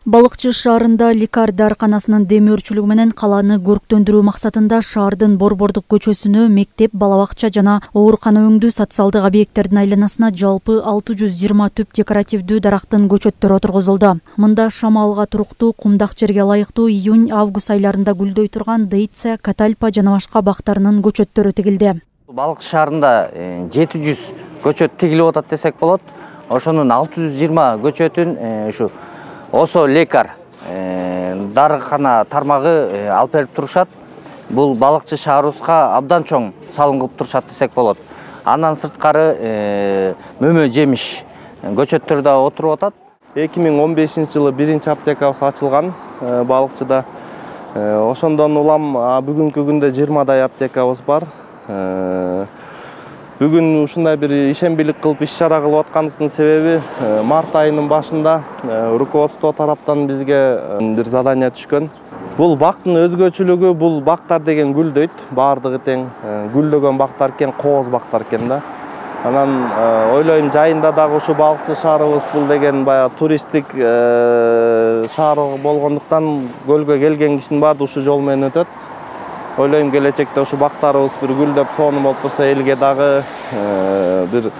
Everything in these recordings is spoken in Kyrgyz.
Балыкчы шаарында Ликар дарканасынын демөөрчүлүгү менен каланы көрктөндүрүү максатында шаардын Борбордук көчөсүнө мектеп, балабакча жана оорукана өңдүү социалдык объекттердин айланасына жалпы 620 түп декоративдүү дарактын көчөттөрү отургузулду. Мында шамалга туруктуу, кумдак жерге ылайыктуу июнь-август айларында гүлдөй турган Дейция, Катальпа жана башка бактарынын көчөттөрү тигилди. Балыкчы шаарында 700 көчөт тигилип атат десек болот. Ошонун 620 көчөтүн ушу Осо Лекар дарыкана тармагы алып берип турушат. Бул балыкчы шаарыбызга абдан чоң салым кылып турушат десек болот. Андан сырткары мөмө жемиш көчөттөр да отуруп атат. 2015-жылы биринчи аптекабыз ачылган балыкчыда. Ошондон улам бүгүнкү күндө 20дай аптекабыз бар. Бүгүн ушундай бир ишембилик кылып иш-чара кылып атканыбыздын себеби март айынын башында руководство тараптан бизге бир задание түшкөн. Бул бактын өзгөчөлүгү, бул бактар деген гүлдөйт, баардыгы тең гүлдөгөн бактар экен, кооз бактар экен да. Анан ойлойм жайында дагы ушу балыкчы шаарыбыз бул деген баягы туристтик шаар болгондуктан көлгө келген кишинин баары ушу жол менен өтөт. Ойлойм келечекте ушу бактарыбыз бир гүлдөп сонун болуп турса элге дагы бир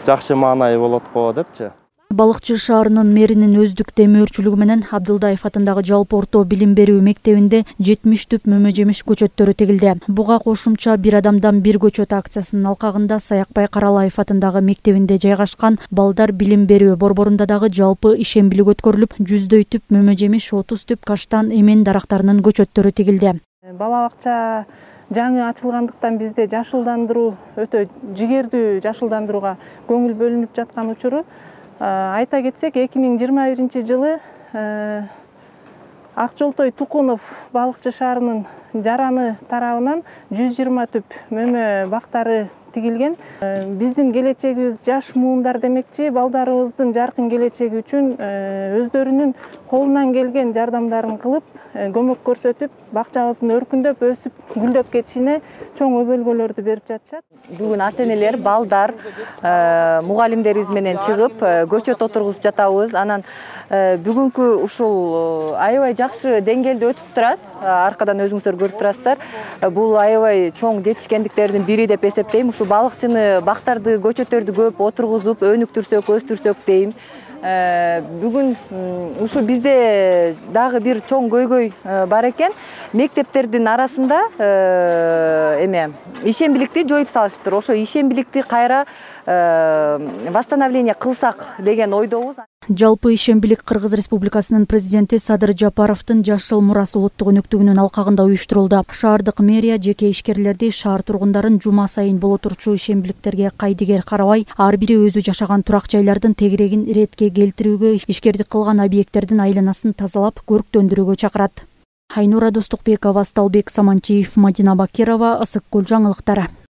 жакшы маанай болот го депчи. Балыкчы шаарынын мэринин өздүк демөөрчүлүгү менен Абдылдаев атындагы жалпы орто билим берүү мектебинде 70 түп мөмө жемиш көчөттөрү тигилди. Буга кошумча бир адамдан бир көчөт акциясынын алкагында Саякбай Каралаев атындагы мектебинде жайгашкан балдар билим берүү борборунда дагы жалпы ишембилик өткөрүлүп, 100дөй түп мөмө жемиш, 30 түп каштан, эмен дарактарынын көчөттөрү тигилди. Балабакча жаңы ачылгандыктан бизде жашылдандыруу өтө жигердүү жашылдандырууга көңүл бөлүнүп жаткан учуру. Айта кетсек, 2021 жылы Акжолтой Тукунов балыкчы шаарынын жараны тарабынан 120 түп мөмө бактары тигилген. Биздин келечегибиз жаш муундар демекчи, балдарыбыздын жаркын келечеги үчүн өздөрүнүн колунан келген жардамдарын кылып, көмөк көрсөтүп, бакчабыздын өркүндөп, өсүп, гүлдөп кетишине чоң өбөлгөлөрдү берип жатышат. Бүгүн ата-энелер, балдар, мугалимдерибиз менен чыгып, көчөт отургузуп жатабыз. Анан бүгүнкү ушул аябай жакшы деңгээлде өтүп турат. Аркадан өзүңүздөр көрүп турасыздар. Бул аябай чоң жетишкендиктердин бири деп эсептейм. Ушу балыкчыны, бактарды, көчөттөрдү көп отургузуп, өнүктүрсөк, өстүрсөк дейм. Бүгүн ушу бизде дагы бир чоң көйгөй бар экен. Мектептердин арасында ишембиликти жоюп салышыптыр. Ошо ишембиликти кайра восстановление кылсак деген ойдобуз. Жалпы ишембилик Кыргыз Республикасынын президенти Садыр Жапаровдун Жашыл мурас улуттук өнүктүгүнүн алкагында уюштурулду. Шаардык мэрия жеке ишкерлерди шаар тургундарын жума сайын боло турчу ишембиликтерге кайдыгер карабай, ар бири өзү жашаган турак жайлардын тегерегин иретке келтирүүгө, ишкердик кылган объекттердин айланасын тазалап, көрктөндүрүүгө чакырат. Айнура Достукбекова, Сталбек Саманчиев, Мадина Бакирова, Ысык Көл жаңылыктары.